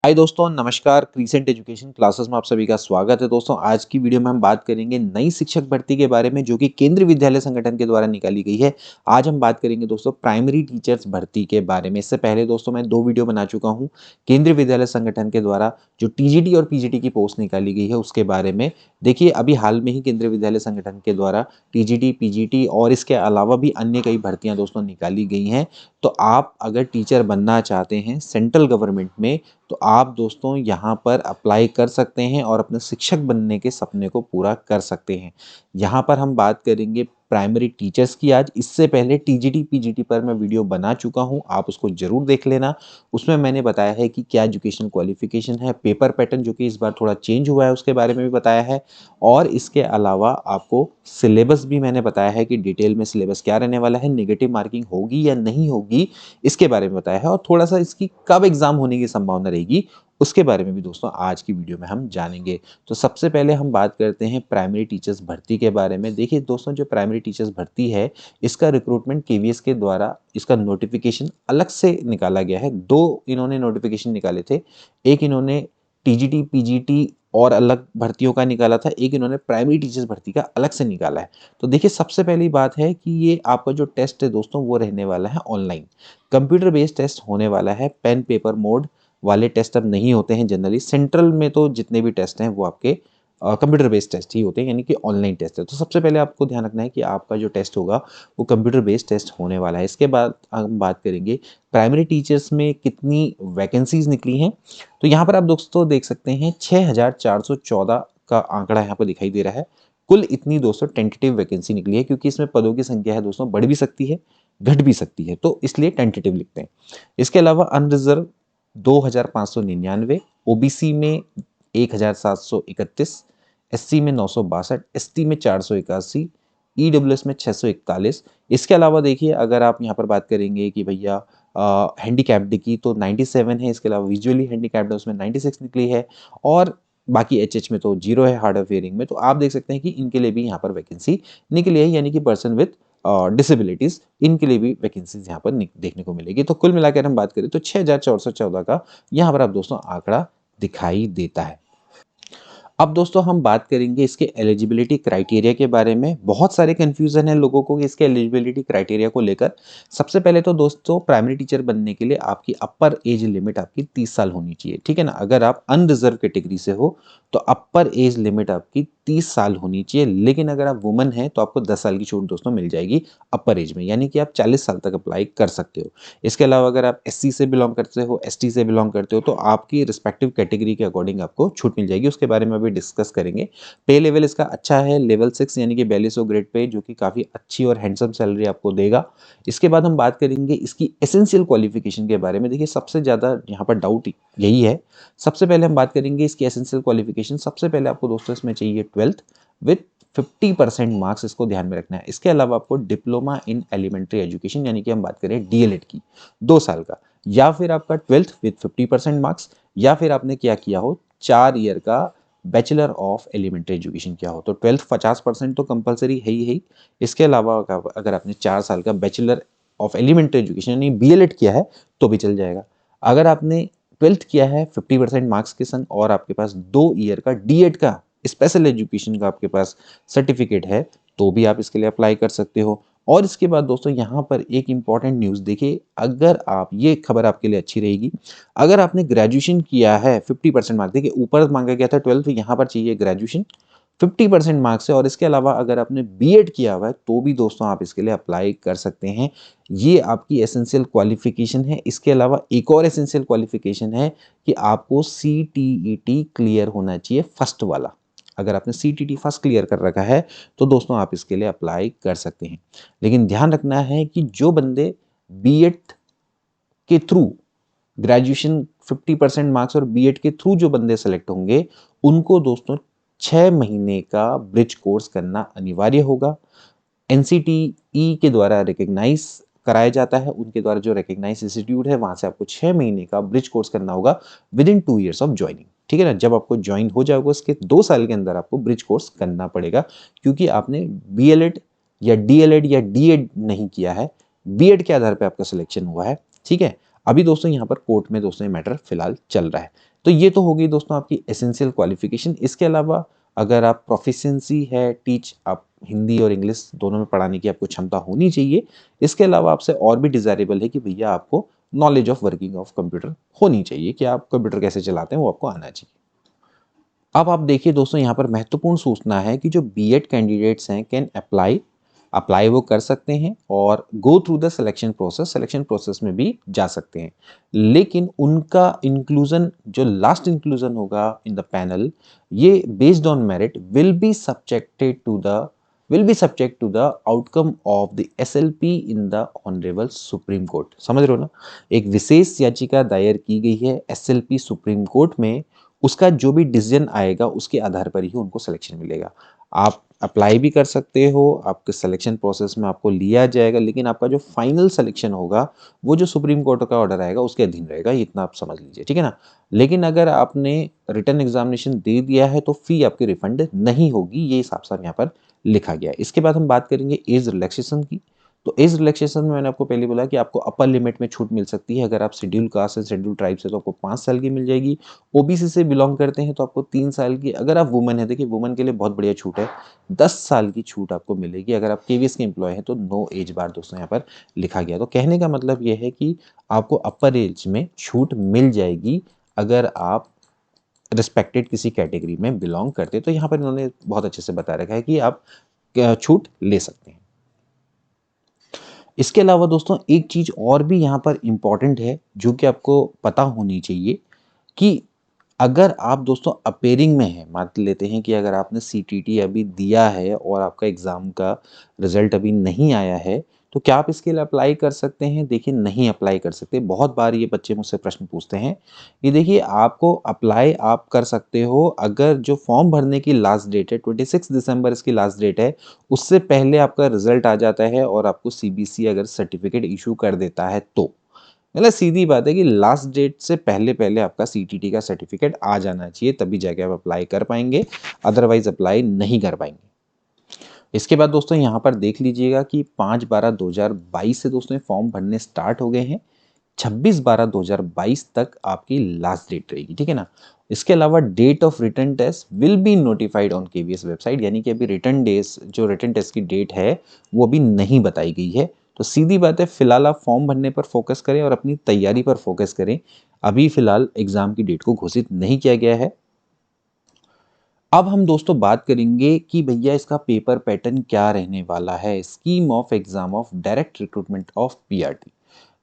हाय दोस्तों, नमस्कार। Crescent education classes में आप सभी का स्वागत है। दोस्तों, आज की वीडियो में हम बात करेंगे नई शिक्षक भर्ती के बारे में, जो कि केंद्रीय विद्यालय संगठन के द्वारा निकाली गई है। आज हम बात करेंगे दोस्तों प्राइमरी टीचर्स भर्ती के बारे में। इससे पहले दोस्तों मैं 2 वीडियो बना चुका हूं केंद्रीय विद्यालय संगठन के द्वारा जो टीजीटी और पीजीटी की पोस्ट निकाली गई है उसके बारे में। देखिए, अभी हाल में ही केंद्रीय विद्यालय संगठन के द्वारा टीजीटी, पीजीटी और इसके अलावा भी अन्य कई भर्तियां दोस्तों निकाली गई हैं। तो आप अगर टीचर बनना चाहते हैं सेंट्रल गवर्नमेंट में, तो आप दोस्तों यहाँ पर अप्लाई कर सकते हैं और अपने शिक्षक बनने के सपने को पूरा कर सकते हैं। यहाँ पर हम बात करेंगे प्राइमरी टीचर्स की आज। इससे पहले टीजीटी पीजीटी पर मैं वीडियो बना चुका हूँ, आप उसको जरूर देख लेना। उसमें मैंने बताया है कि क्या एजुकेशन क्वालिफिकेशन है, पेपर पैटर्न जो कि इस बार थोड़ा चेंज हुआ है उसके बारे में भी बताया है, और इसके अलावा आपको सिलेबस भी मैंने बताया है कि डिटेल में सिलेबस क्या रहने वाला है, नेगेटिव मार्किंग होगी या नहीं होगी इसके बारे में बताया है, और थोड़ा सा इसकी कब एग्जाम होने की संभावना रहेगी उसके बारे में भी दोस्तों आज की वीडियो में हम जानेंगे। तो सबसे पहले हम बात करते हैं प्राइमरी टीचर्स भर्ती के बारे में। देखिए दोस्तों, जो प्राइमरी टीचर्स भर्ती है इसका रिक्रूटमेंट केवीएस के द्वारा इसका नोटिफिकेशन अलग से निकाला गया है। 2 इन्होंने नोटिफिकेशन निकाले थे। एक इन्होंने टीजीटी पीजीटी और अलग भर्तियों का निकाला था, एक इन्होंने प्राइमरी टीचर्स भर्ती का अलग से निकाला है। तो देखिए, सबसे पहली बात है कि ये आपका जो टेस्ट है दोस्तों वो रहने वाला है ऑनलाइन। कंप्यूटर बेस्ड टेस्ट होने वाला है। पेन पेपर मोड वाले टेस्ट अब नहीं होते हैं जनरली। सेंट्रल में तो जितने भी टेस्ट हैं वो आपके कंप्यूटर बेस्ड टेस्ट ही होते हैं, यानी कि ऑनलाइन टेस्ट है। तो सबसे पहले आपको ध्यान रखना है कि आपका जो टेस्ट होगा वो कंप्यूटर बेस्ड टेस्ट होने वाला है। इसके बाद हम बात करेंगे प्राइमरी टीचर्स में कितनी वैकेंसीज निकली हैं। तो यहाँ पर आप दोस्तों देख सकते हैं 6414 का आंकड़ा यहाँ पर दिखाई दे रहा है। कुल इतनी दोस्तों टेंटेटिव वैकेंसी निकली है, क्योंकि इसमें पदों की संख्या है दोस्तों बढ़ भी सकती है घट भी सकती है, तो इसलिए टेंटेटिव लिखते हैं। इसके अलावा अनरिजर्व 2599, ओबीसी में 1731, एससी में 962, एसटी में 481, ईडब्ल्यूएस में 641। इसके अलावा देखिए, अगर आप यहाँ पर बात करेंगे कि भैया हैंडीकैप्ड की, तो 97 है। इसके अलावा विजुअली हैंडीकैप्ड है उसमें 96 निकली है, और बाकी एचएच में तो 0 है, हार्ड ऑफ हियरिंग में। तो आप देख सकते हैं कि इनके लिए भी यहाँ पर वैकेंसी निकली है, यानी कि पर्सन विद डिसेबिलिटीज, इनके लिए भी वैकेंसीज यहाँ पर देखने को मिलेगी। तो कुल मिलाकर हम बात करें तो 6414 का यहाँ पर आप दोस्तों आंकड़ा दिखाई देता है। अब दोस्तों हम बात करेंगे इसके एलिजिबिलिटी क्राइटेरिया के बारे में। बहुत सारे कंफ्यूजन है लोगों को कि इसके एलिजिबिलिटी क्राइटेरिया को लेकर। सबसे पहले तो दोस्तों प्राइमरी टीचर बनने के लिए आपकी अपर एज लिमिट आपकी 30 साल होनी चाहिए, ठीक है ना। अगर आप अनरिजर्व कैटेगरी से हो तो अपर एज लिमिट आपकी 30 साल होनी चाहिए। लेकिन अगर आप वुमन हैं तो आपको 10 साल की छूट दोस्तों मिल जाएगी अपर एज में, यानी कि आप 40 साल तक अप्लाई कर सकते हो। इसके अलावा अगर आप एससी से बिलोंग करते हो, एसटी से बिलोंग करते हो, तो आपकी रिस्पेक्टिव कैटेगरी के अकॉर्डिंग आपको छूट मिल जाएगी। उसके बारे में अभी डिस्कस करेंगे। पे लेवल इसका अच्छा है, लेवल 6 यानी कि 4200 ग्रेड पे, जो कि काफ़ी अच्छी और हैंडसम सैलरी आपको देगा। इसके बाद हम बात करेंगे इसकी एसेंशियल क्वालिफिकेशन के बारे में। देखिए, सबसे ज़्यादा यहाँ पर डाउट यही है। सबसे पहले हम बात करेंगे इसकी एसेंशियल क्वालिफिकेशन। सबसे पहले आपको दोस्तों इसमें चाहिए 12th विथ 50% मार्क्स, इसको ध्यान में रखना है। इसके अलावा आपको डिप्लोमा इन एलिमेंट्री एजुकेशन, यानी कि हम बात करें डीएलएड की, 2 साल का, या फिर आपका 12th विथ 50% मार्क्स, या फिर आपने क्या किया हो 4 ईयर का बैचलर ऑफ एलिमेंट्री एजुकेशन किया हो। तो 12th 50% तो कंपलसरी है ही। इसके अलावा अगर आपने 4 साल का बैचलर ऑफ एलिमेंट्री एजुकेशन यानी बीएलएड किया है तो भी चल जाएगा। अगर आपने 12th किया है 50% मार्क्स के संग, और आपके पास 2 ईयर का डीएड का स्पेशल एजुकेशन का आपके पास सर्टिफिकेट है, तो भी आप इसके लिए अप्लाई कर सकते हो। और इसके बाद दोस्तों यहाँ पर एक इंपॉर्टेंट न्यूज़ देखिए, अगर आप, ये खबर आपके लिए अच्छी रहेगी, अगर आपने ग्रेजुएशन किया है 50% मार्क्स, देखिए ऊपर मांगा गया था 12th, यहाँ पर चाहिए ग्रेजुएशन 50% मार्क्स है, और इसके अलावा अगर आपने बीएड किया हुआ है तो भी दोस्तों आप इसके लिए अप्लाई कर सकते हैं। ये आपकी एसेंशियल क्वालिफिकेशन है। इसके अलावा एक और एसेंशियल क्वालिफिकेशन है कि आपको सीटीईटी क्लियर होना चाहिए, फर्स्ट वाला। अगर आपने सीटीटी फर्स्ट क्लियर कर रखा है तो दोस्तों आप इसके लिए अप्लाई कर सकते हैं। लेकिन ध्यान रखना है कि जो बंदे बीएड के थ्रू ग्रेजुएशन 50% मार्क्स और बीएड के थ्रू जो बंदे सेलेक्ट होंगे, उनको दोस्तों 6 महीने का ब्रिज कोर्स करना अनिवार्य होगा। एनसीटीई के द्वारा रिकग्नाइज कराया जाता है, उनके द्वारा जो रिकग्नाइज इंस्टीट्यूट है वहां से आपको 6 महीने का ब्रिज कोर्स करना होगा with in 2 years of joining, ठीक है ना। जब आपको ज्वाइन हो जाएगा उसके 2 साल के अंदर आपको ब्रिज कोर्स करना पड़ेगा, क्योंकि आपने बीएलएड या डीएलएड या डीएड नहीं किया है, बीएड के आधार पर आपका सिलेक्शन हुआ है, ठीक है। अभी दोस्तों यहाँ पर कोर्ट में दोस्तों ये मैटर फिलहाल चल रहा है। तो ये तो हो गई दोस्तों आपकी एसेंशियल क्वालिफिकेशन। इसके अलावा अगर आप प्रोफिशिएंसी है, आप हिंदी और इंग्लिश दोनों में पढ़ाने की आपको क्षमता होनी चाहिए। इसके अलावा आपसे और भी डिजायरेबल है कि भैया आपको knowledge of working of computer होनी चाहिए, कि आप कंप्यूटर कैसे चलाते हैं वो आपको आना चाहिए। अब आप देखिए दोस्तों, यहाँ पर महत्वपूर्ण सूचना है कि जो बीएड कैंडिडेट्स हैं कैन अप्लाई अप्लाई वो कर सकते हैं और go through the selection process में भी जा सकते हैं। लेकिन उनका इंक्लूजन, जो लास्ट इंक्लूजन होगा इन द पैनल, ये based on merit will be subject to the outcome of the SLP in the honourable Supreme Court. समझ रहे हो ना, एक विशेष याचिका दायर की गई है एसएलपी सुप्रीम कोर्ट में, उसका जो भी डिसीजन आएगा उसके आधार पर ही उनको सिलेक्शन मिलेगा। आप अप्लाई भी कर सकते हो, आपके सिलेक्शन प्रोसेस में आपको लिया जाएगा, लेकिन आपका जो फाइनल सिलेक्शन होगा वो जो सुप्रीम कोर्ट का ऑर्डर आएगा उसके अधीन रहेगा, इतना आप समझ लीजिए, ठीक है ना। लेकिन अगर आपने रिटर्न एग्जामिनेशन दे दिया है तो फी आपकी रिफंड नहीं होगी, ये साफ साफ यहाँ पर लिखा गया है। इसके बाद हम बात करेंगे एज रिलैक्सेशन की। तो एज रिलैक्सेशन में मैंने आपको पहले बोला कि आपको अपर लिमिट में छूट मिल सकती है। अगर आप शेड्यूल कास्ट है, शेड्यूल ट्राइब से, तो आपको 5 साल की मिल जाएगी। ओबीसी से बिलोंग करते हैं तो आपको 3 साल की। अगर आप वुमेन है, देखिए वुमेन के लिए बहुत बढ़िया छूट है, 10 साल की छूट आपको मिलेगी। अगर आप केवीएस के एम्प्लॉय हैं तो नो एज बार दोस्तों यहाँ पर लिखा गया। तो कहने का मतलब यह है कि आपको अपर एज में छूट मिल जाएगी अगर आप रिस्पेक्टेड किसी कैटेगरी में बिलोंग करते हैं। तो यहाँ पर इन्होंने बहुत अच्छे से बता रखा है कि आप छूट ले सकते हैं। इसके अलावा दोस्तों एक चीज और भी यहाँ पर इंपॉर्टेंट है जो कि आपको पता होनी चाहिए, कि अगर आप दोस्तों अपेयरिंग में हैं, मान लेते हैं कि अगर आपने सीटीटी अभी दिया है और आपका एग्जाम का रिजल्ट अभी नहीं आया है, तो क्या आप इसके लिए अप्लाई कर सकते हैं? देखिए नहीं अप्लाई कर सकते। बहुत बार ये बच्चे मुझसे प्रश्न पूछते हैं। ये देखिए, आपको अप्लाई आप कर सकते हो अगर जो फॉर्म भरने की लास्ट डेट है 26 दिसंबर इसकी लास्ट डेट है, उससे पहले आपका रिजल्ट आ जाता है और आपको सीबीसी अगर सर्टिफिकेट इशू कर देता है तो। मतलब सीधी बात है कि लास्ट डेट से पहले पहले आपका सीटीटी का सर्टिफिकेट आ जाना चाहिए, तभी जाके आप अप्लाई कर पाएंगे, अदरवाइज अप्लाई नहीं कर पाएंगे। इसके बाद दोस्तों यहाँ पर देख लीजिएगा कि 5/12/2022 से दोस्तों फॉर्म भरने स्टार्ट हो गए हैं। 26/12/2022 तक आपकी लास्ट डेट रहेगी, ठीक है ना। इसके अलावा date of return test will be notified on KVS website, यानी कि अभी रिटर्न टेस्ट की डेट है वो अभी नहीं बताई गई है। तो सीधी बात है, फिलहाल आप फॉर्म भरने पर फोकस करें और अपनी तैयारी पर फोकस करें। अभी फिलहाल एग्जाम की डेट को घोषित नहीं किया गया है। अब हम दोस्तों बात करेंगे कि भैया इसका पेपर पैटर्न क्या रहने वाला है। Scheme of exam of direct recruitment of PRT.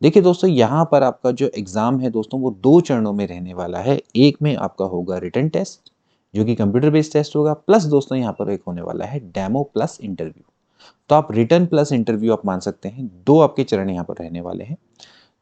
देखिए दोस्तों, यहाँ पर आपका जो एग्जाम है दोस्तों वो 2 चरणों में रहने वाला है। एक में आपका होगा रिटन टेस्ट जो कि कंप्यूटर बेस्ड टेस्ट होगा, प्लस दोस्तों यहाँ पर एक होने वाला है डेमो प्लस इंटरव्यू। तो आप रिटर्न प्लस इंटरव्यू आप मान सकते हैं, 2 आपके चरण यहाँ पर रहने वाले हैं।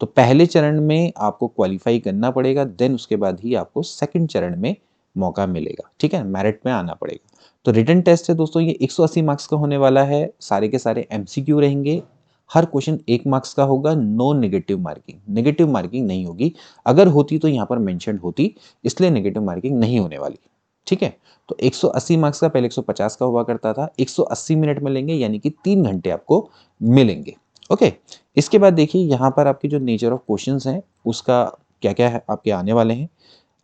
तो पहले चरण में आपको क्वालिफाई करना पड़ेगा, देन उसके बाद ही आपको सेकंड चरण में मौका मिलेगा, ठीक है, मेरिट में आना पड़ेगा। तो रिटन टेस्ट है दोस्तों, ये 180 मार्क्स का होने वाला है। सारे के सारे एमसीक्यू रहेंगे। हर क्वेश्चन 1 मार्क्स का होगा। नो नेगेटिव मार्किंग नहीं होगी। अगर होती तो यहाँ पर मेंशन होती, इसलिए नेगेटिव मार्किंग नहीं होने वाली, ठीक है। तो 180 मार्क्स का पहले 150 का हुआ करता था, 180 मिनट मिलेंगे, यानी कि 3 घंटे आपको मिलेंगे। ओके। इसके बाद देखिए यहाँ पर आपके जो नेचर ऑफ क्वेश्चंस हैं उसका क्या क्या है आपके आने वाले हैं।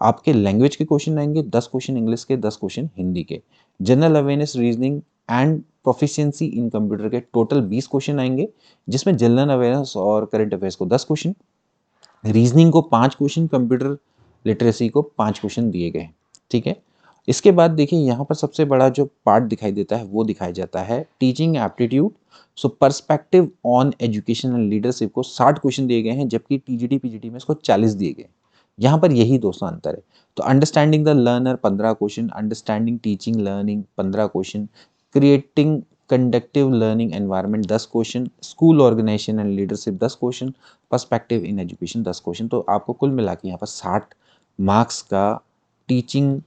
आपके लैंग्वेज के क्वेश्चन आएंगे, 10 क्वेश्चन इंग्लिश के, 10 क्वेश्चन हिंदी के। General awareness, reasoning and proficiency in computer के टोटल 20 क्वेश्चन आएंगे, जिसमें जनरल अवेयरनेस और करंट अफेयर्स को 10 क्वेश्चन, रीजनिंग को 5 क्वेश्चन, कंप्यूटर लिटरेसी को 5 क्वेश्चन दिए गए हैं, ठीक है। इसके बाद देखिए यहाँ पर सबसे बड़ा जो पार्ट दिखाई देता है वो दिखाया जाता है teaching aptitude. So perspective on education and leadership को 60 क्वेश्चन दिए गए हैं, जबकि टीजीटी पीजीटी में इसको 40 दिए गए। यहाँ पर यही दोस्तों अंतर है। तो understanding the learner 15 question, understanding teaching learning 15 question, creating conducive learning environment 10 question, school organisation and leadership 10 question, perspective in education 10 question. तो आपको कुल मिला के यहाँ पर 60 मार्क्स का teaching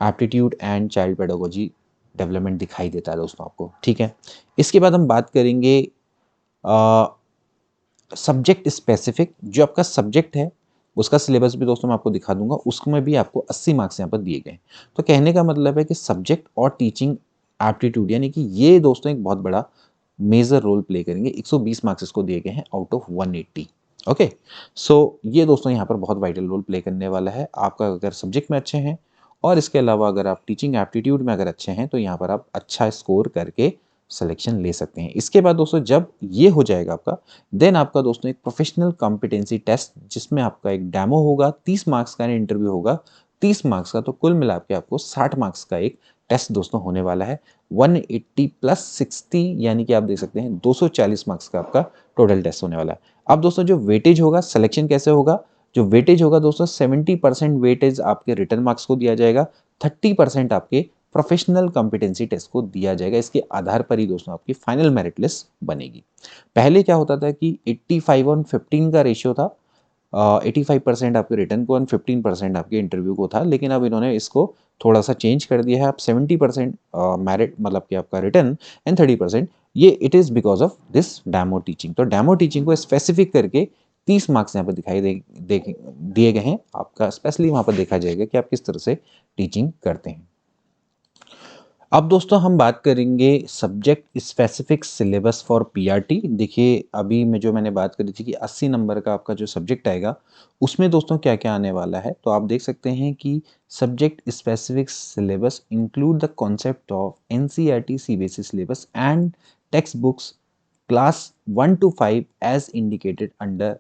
aptitude and child pedagogy development दिखाई देता है दोस्तों आपको, ठीक है। इसके बाद हम बात करेंगे सब्जेक्ट स्पेसिफिक। जो आपका सब्जेक्ट है उसका सिलेबस भी दोस्तों मैं आपको दिखा दूंगा, उसमें भी आपको 80 मार्क्स यहाँ पर दिए गए। तो कहने का मतलब है कि सब्जेक्ट और टीचिंग एप्टीट्यूड, यानी कि ये दोस्तों एक बहुत बड़ा मेजर रोल प्ले करेंगे। 120 मार्क्स इसको दिए गए हैं आउट ऑफ 180, ओके, सो ये दोस्तों यहाँ पर बहुत वाइटल रोल प्ले करने वाला है। आपका अगर सब्जेक्ट में अच्छे हैं और इसके अलावा अगर आप टीचिंग एप्टीट्यूड में अगर अच्छे हैं तो यहाँ पर आप अच्छा स्कोर करके सिलेक्शन ले सकते हैं। इसके बाद दोस्तों जब ये हो जाएगा आपका, देन आपका दोस्तों एक प्रोफेशनल कॉम्पिटेंसी टेस्ट जिसमें आपका एक डेमो होगा, 30 मार्क्स का इंटरव्यू होगा, 30 मार्क्स का, तो कुल मिला के आपको 60 मार्क्स का एक टेस्ट दोस्तों होने वाला है। 180 प्लस 60 यानी कि आप देख सकते हैं 240 मार्क्स का आपका टोटल टेस्ट होने वाला है। अब दोस्तों जो वेटेज होगा, सिलेक्शन कैसे होगा, जो वेटेज होगा दोस्तों 70% वेटेज आपके रिटर्न मार्क्स को दिया जाएगा, 30% आपके प्रोफेशनल कॉम्पिटेंसी टेस्ट को दिया जाएगा। इसके आधार पर ही दोस्तों आपकी फाइनल मेरिट लिस्ट बनेगी। पहले क्या होता था कि 85 और 15 का रेशियो था, 85% आपके रिटर्न को और 15% आपके इंटरव्यू को था, लेकिन अब इन्होंने इसको थोड़ा सा चेंज कर दिया है। अब 70% मेरिट मतलब कि आपका रिटर्न एंड 30% ये it is because of this demo teaching. तो डैमो टीचिंग को स्पेसिफिक करके 30 मार्क्स यहाँ पर दिए गए हैं। आपका स्पेशली वहाँ पर देखा जाएगा कि आप किस तरह से टीचिंग करते हैं। अब दोस्तों हम बात करेंगे subject specific syllabus for PRT. देखिए अभी में जो मैंने बात करी थी कि 80 नंबर का आपका जो सब्जेक्ट आएगा उसमें दोस्तों क्या क्या आने वाला है, तो आप देख सकते हैं कि subject specific syllabus include the concept of NCERT CBSE syllabus and text books class 1 to 5 as indicated under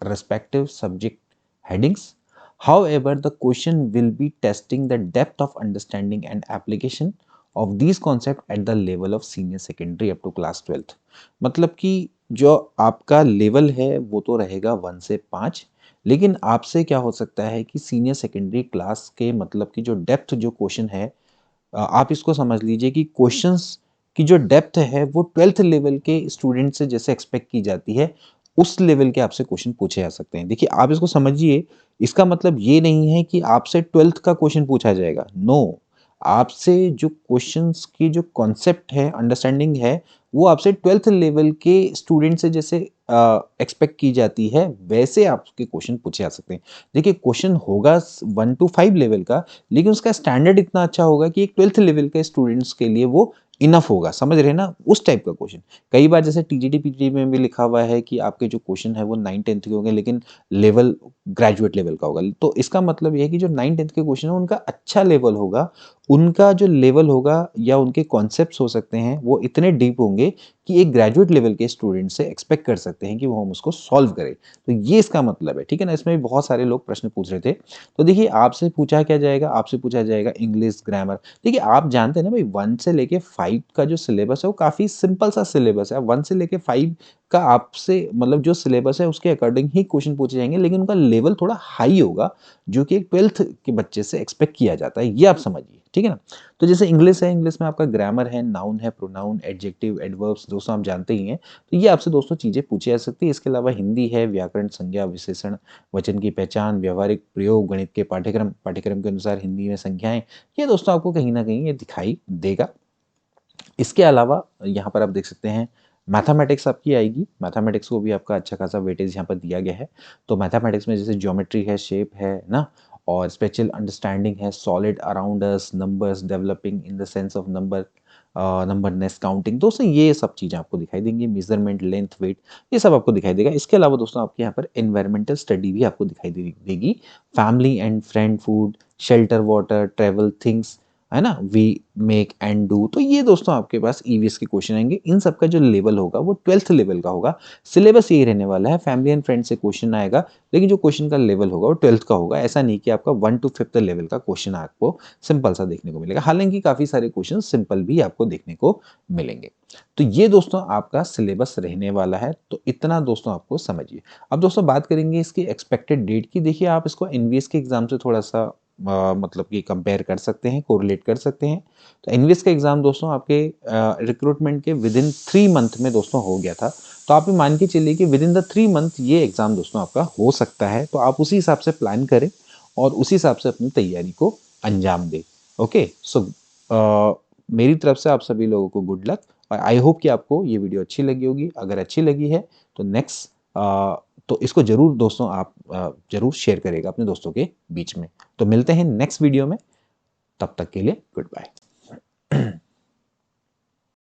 respective subject headings. However, the question will be testing the depth of understanding and application of these concepts at the level of senior secondary up to class 12th। मतलब कि जो आपका level है वो तो रहेगा 1 से 5, लेकिन आपसे क्या हो सकता है कि सीनियर सेकेंडरी क्लास के मतलब कि जो डेप्थ जो क्वेश्चन है, आप इसको समझ लीजिए कि क्वेश्चंस की जो डेप्थ है वो 12th लेवल के स्टूडेंट से जैसे एक्सपेक्ट की जाती है उस लेवल के आपसे क्वेश्चन पूछे जा सकते हैं। देखिए आप इसको समझिए, इसका मतलब ये नहीं है कि आपसे 12th का क्वेश्चन पूछा जाएगा, नो। आपसे जो क्वेश्चंस की जो कॉन्सेप्ट है, अंडरस्टैंडिंग है, वो आपसे 12th लेवल के स्टूडेंट से जैसे एक्सपेक्ट की जाती है वैसे आपके क्वेश्चन पूछे जा सकते हैं। देखिए क्वेश्चन होगा 1 to 5 लेवल का, लेकिन उसका स्टैंडर्ड इतना अच्छा होगा कि एक 12th लेवल के स्टूडेंट्स के लिए वो इनफ होगा। समझ रहे हैं ना, उस टाइप का क्वेश्चन। कई बार जैसे टीजीटी पीजीटी में भी लिखा हुआ है कि आपके जो क्वेश्चन है वो 9-10th के होंगे, लेकिन लेवल ग्रेजुएट लेवल का होगा। तो इसका मतलब ये है कि जो 9-10th के क्वेश्चन है उनका अच्छा लेवल होगा, उनका जो लेवल होगा या उनके कॉन्सेप्ट्स हो सकते हैं वो इतने डीप होंगे कि एक ग्रेजुएट लेवल के स्टूडेंट से एक्सपेक्ट कर सकते हैं कि वो हम उसको सॉल्व करें। तो ये इसका मतलब है, ठीक है ना। इसमें भी बहुत सारे लोग प्रश्न पूछ रहे थे। तो देखिए आपसे पूछा क्या जाएगा, आपसे पूछा जाएगा इंग्लिश ग्रामर। देखिए आप जानते हैं ना भाई 1 से लेके 5 का जो सिलेबस है वो काफ़ी सिंपल सा सिलेबस है। 1 से लेके 5 का आपसे मतलब जो सिलेबस है उसके अकॉर्डिंग ही क्वेश्चन पूछे जाएंगे, लेकिन उनका लेवल थोड़ा हाई होगा जो कि एक 12th के बच्चे से एक्सपेक्ट किया जाता है, ये आप समझिए, ठीक है ना। तो जैसे इंग्लिश है, इंग्लिश में आपका ग्रामर है, नाउन है, प्रोनाउन, एडजेक्टिव, एडवर्ब्स दोस्तों आप जानते ही हैं। तो ये आपसे दोस्तों चीज़ें पूछी जा सकती है। इसके अलावा हिंदी है, व्याकरण, संज्ञा, विशेषण, वचन की पहचान, व्यावहारिक प्रयोग, गणित के पाठ्यक्रम के अनुसार हिंदी में संख्याएं, ये दोस्तों आपको कहीं ना कहीं ये दिखाई देगा। इसके अलावा यहाँ पर आप देख सकते हैं मैथमेटिक्स आपकी आएगी। मैथमेटिक्स को भी आपका अच्छा खासा वेटेज यहाँ पर दिया गया है। तो मैथमेटिक्स में जैसे ज्योमेट्री है, शेप है ना, और स्पेशल अंडरस्टैंडिंग है, solid around us, numbers, developing in the sense of numberness, counting, दोस्तों ये सब चीज़ें आपको दिखाई देंगी। मेजरमेंट, लेंथ, वेट, ये सब आपको दिखाई देगा। इसके अलावा दोस्तों आपके यहाँ पर एनवायरमेंटल स्टडी भी आपको दिखाई देगी। Family and friend, food, shelter, water, travel, things, है ना, वी मेक एंड डू। तो ये दोस्तों आपके पास ईवीएस के क्वेश्चन आएंगे। इन सब का जो लेवल होगा वो 12th लेवल का होगा। सिलेबस यही रहने वाला है, फैमिली एंड फ्रेंड से क्वेश्चन आएगा, लेकिन जो क्वेश्चन का लेवल होगा वो 12th का होगा। ऐसा नहीं कि आपका 1 to 5th लेवल का क्वेश्चन आपको सिंपल सा देखने को मिलेगा, हालांकि काफ़ी सारे क्वेश्चन सिंपल भी आपको देखने को मिलेंगे। तो ये दोस्तों आपका सिलेबस रहने वाला है। तो इतना दोस्तों आपको समझिए। अब दोस्तों बात करेंगे इसकी एक्सपेक्टेड डेट की। देखिए आप इसको एनवीएस के एग्जाम से थोड़ा सा मतलब कि कंपेयर कर सकते हैं, कोरिलेट कर सकते हैं। तो एनवीएस का एग्ज़ाम दोस्तों आपके रिक्रूटमेंट के विद इन 3 मंथ में दोस्तों हो गया था। तो आप ये मान के चलिए कि विद इन द 3 मंथ ये एग्ज़ाम दोस्तों आपका हो सकता है। तो आप उसी हिसाब से प्लान करें और उसी हिसाब से अपनी तैयारी को अंजाम दें। ओके, सो मेरी तरफ से आप सभी लोगों को गुड लक, और आई होप कि आपको ये वीडियो अच्छी लगी होगी। अगर अच्छी लगी है तो तो इसको जरूर दोस्तों आप जरूर शेयर करेगा अपने दोस्तों के बीच में। तो मिलते हैं नेक्स्ट वीडियो में, तब तक के लिए गुड बाय।